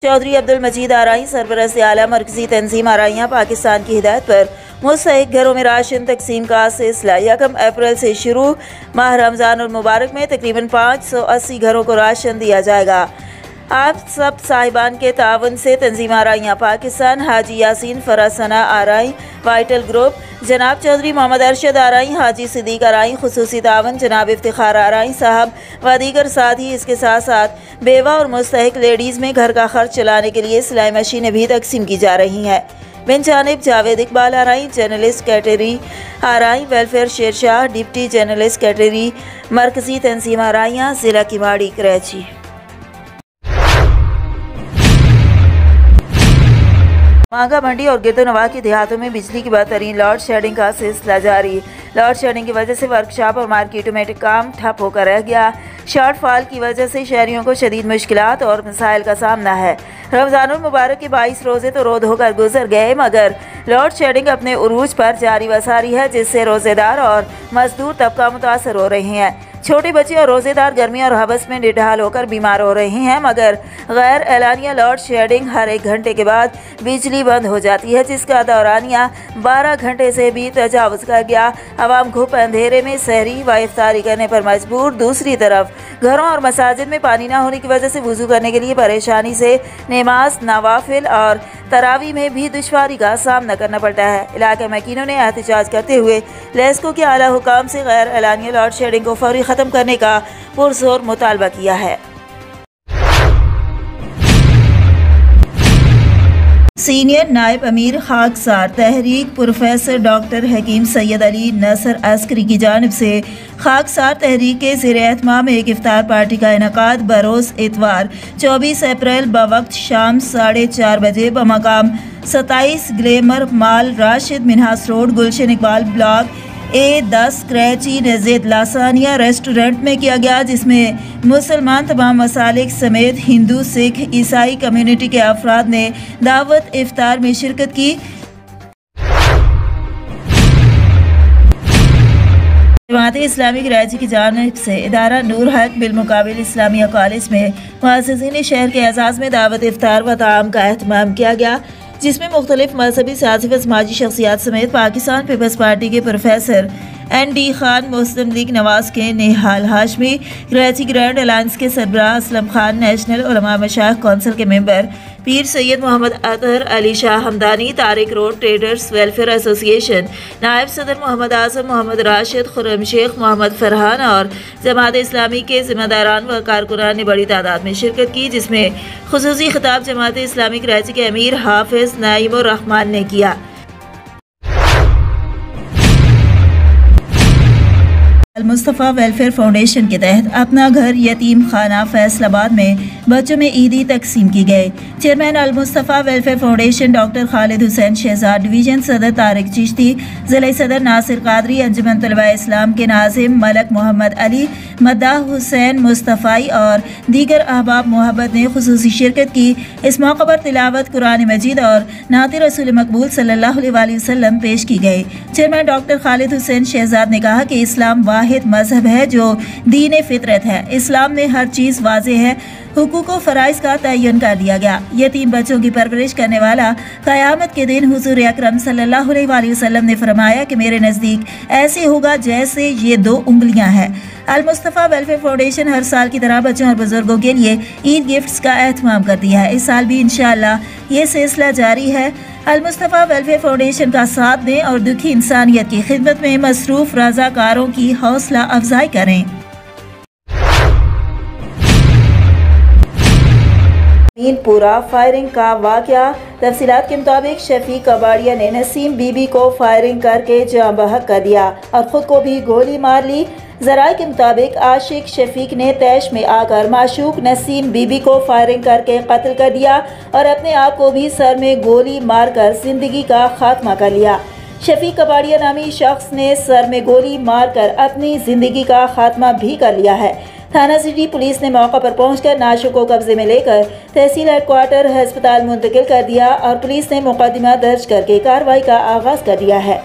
चौधरी अब्दुल मजीद आरई सरबरस्त आला मरकजी तंजीम आरइयाँ पाकिस्तान की हिदायत पर मुस्तहिक घरों में राशन तकसीम का सिलसिला 1 अप्रैल से शुरू। माह रमज़ान और मुबारक में तकरीबन 580 घरों को राशन दिया जाएगा। आप सब साहिबान के तावन से तंजीम आरइयाँ पाकिस्तान, हाजी यासीन फरासना आरई वाइटल ग्रुप, जनाब चौधरी मोहम्मद अरशद आरई, हाजी सिद्दीक आरई खुसूसी तावन, जनाब इफ्तिखार आरई साहब व दीगर साथ ही इसके साथ साथ बेवा और मुस्तहिक लेडीज़ में घर का खर्च चलाने के लिए सिलाई मशीनें भी तकसीम की जा रही हैं। बिन जानिब Javed Iqbal RE journalist category RE welfare Shershah, deputy journalist category मरकजी तंजीम आरइयाँ ज़िला किमाड़ी कराची। मांगा मंडी और गिरदोनवा के देहातों में बिजली की बदतरीन लोड शेडिंग का सिलसिला जारी। लोड शेडिंग की वजह से वर्कशॉप और मार्केटों में काम ठप होकर रह गया। शॉर्टफॉल की वजह से शहरियों को शदीद मुश्किलात और मसाइल का सामना है। रमज़ानुल मुबारक के 22 रोज़े तो रोद होकर गुजर गए, मगर लोड शेडिंग अपने उरूज पर जारी व सारी है, जिससे रोज़ेदार और मजदूर तबका मुतासर हो रहे हैं। छोटे बच्चे और रोज़ेदार गर्मी और हवस में निढाल होकर बीमार हो रहे हैं, मगर गैर एलानिया लोड शेडिंग हर 1 घंटे के बाद बिजली बंद हो जाती है, जिसका दौरानिया 12 घंटे से भी तजावुज़ कर गया। आवाम घुप अंधेरे में सहरी व इफ्तारी करने पर मजबूर। दूसरी तरफ घरों और मसाजिद में पानी न होने की वजह से वुज़ू करने के लिए परेशानी से नमाज, नवाफिल और तरावी में भी दुश्वारी का सामना करना पड़ता है। इलाके मकीनों ने एहतजाज करते हुए लेस्को के आला हुकाम से गैर एलानिया लोड शेडिंग को फौरी ख़त्म करने का पुरजोर मुतालबा किया है। सीनियर नायब अमीर खाकसार तहरीक प्रोफेसर डॉक्टर हकीम सैयद अली नसर अस्करी की जानिब से खाकसार तहरीक के ज़ेर-ए-एहतमाम एक इफ्तार पार्टी का इनेकाद बरोज़ इतवार 24 अप्रैल बवक्त शाम 4:30 बजे बमकाम 27 glamour mall Rashid Minhas road Gulshan Iqbal block A10 Karachi नज़ीद लासानिया रेस्टोरेंट में किया गया, जिसमें मुसलमान तमाम मसालिक समेत हिंदू, सिख, ईसाई कम्युनिटी के अफराद ने दावत इफ्तार में शिरकत की। जमात इस्लामी कराची की जानिब से इदारा नूर हक बिलमुकाबिल इस्लामिया कॉलेज में मुअज़्ज़िज़ीन शहर के एजाज़ में दावत इफ्तार व ताम का एहतमाम किया गया, जिसमें मुख्तलिफ मजहबी, सियासी व समाजी शख्सियात समेत पाकिस्तान पीपल्स पार्टी के प्रोफेसर ND खान, मुस्लिम लीग नवाज के नेहाल हाशमी, कराची ग्रैंड अलायंस के सरबराह असलम खान, नेशनल उलमा मशाइख कौंसिल के member Pir Syed Mohammad Athar Ali Shah Hamdani, Tariq road traders welfare association, नायब सदर मोहम्मद आजम मोहम्मद राशिद, खुर्रम शेख मोहम्मद फरहान और जमात इस्लामी के जिम्मेदारान व कारकुनान ने बड़ी तादाद में शिरकत की, जिसमें खुसूसी खिताब जमात इस्लामी कराची के अमीर हाफिज नाइमुर रहमान ने किया। अल-मुस्तफ़ा वेलफेयर फाउंडेशन के तहत अपना घर यतीम खाना फैसलाबाद में बच्चों में ईदी तकसीम की गई। Chairman Al-Mustafa welfare foundation doctor Khalid Hussain Shahzad, division सदर तारिक चिश्ती, ज़िला सदर नासिर कादरी, अंजुमन तलबा इस्लाम के नाज़िम मलक मोहम्मद अली, मद्दाह हुसैन मुस्तफ़ाई और दीगर अहबाब मोहब्बत ने खुसूसी शिरकत की। इस मौके पर तिलावत कुरान मजीद और नात रसूल मकबूल सल्लल्लाहु अलैहि वसल्लम पेश की गई। चेयरमैन डॉक्टर खालिद हुसैन शहजाद ने कहा कि इस्लाम वाहिद मजहब है जो दीन फितरत है। इस्लाम में हर चीज़ वाज़ेह है, हुकूक व फ़राइज़ का तयन कर दिया गया। यतीम बच्चों की परवरिश करने वाला क़यामत के दिन हुज़ूर अकरम सल्लल्लाहु अलैहि वसल्लम ने फरमाया कि मेरे नज़दीक ऐसे होगा जैसे ये 2 उंगलियां हैं। अल-मुस्तफ़ा वेलफेयर फाउंडेशन हर साल की तरह बच्चों और बुजुर्गों के लिए ईद गिफ्ट्स का एहतमाम करती है। इस साल भी इंशाअल्लाह ये सिलसिला जारी है। अल-मुस्तफ़ा वेलफेयर फाउंडेशन का साथ दें और दुखी इंसानियत की खिदमत में मसरूफ़ रज़ाकारों की हौसला अफजाई करें। पूरा फायरिंग का वाक़या। तफसीलात के मुताबिक शफीक कबाड़िया ने नसीम बीबी को फायरिंग करके जाँ बहक कर दिया और ख़ुद को भी गोली मार ली। ज़राए के मुताबिक आशिक शफीक ने तैश में आकर माशूक नसीम बीबी को फायरिंग करके कत्ल कर दिया और अपने आप को भी सर में गोली मारकर जिंदगी का खात्मा कर लिया। शफीक कबाड़िया नामी शख्स ने सर में गोली मारकर अपनी जिंदगी का खात्मा भी कर लिया है। थाना सिटी पुलिस ने मौका पर पहुंचकर नाशों को कब्जे में लेकर तहसील हेडक्वार्टर अस्पताल मुंतकिल कर दिया और पुलिस ने मुकदमा दर्ज करके कार्रवाई का आगाज कर दिया है।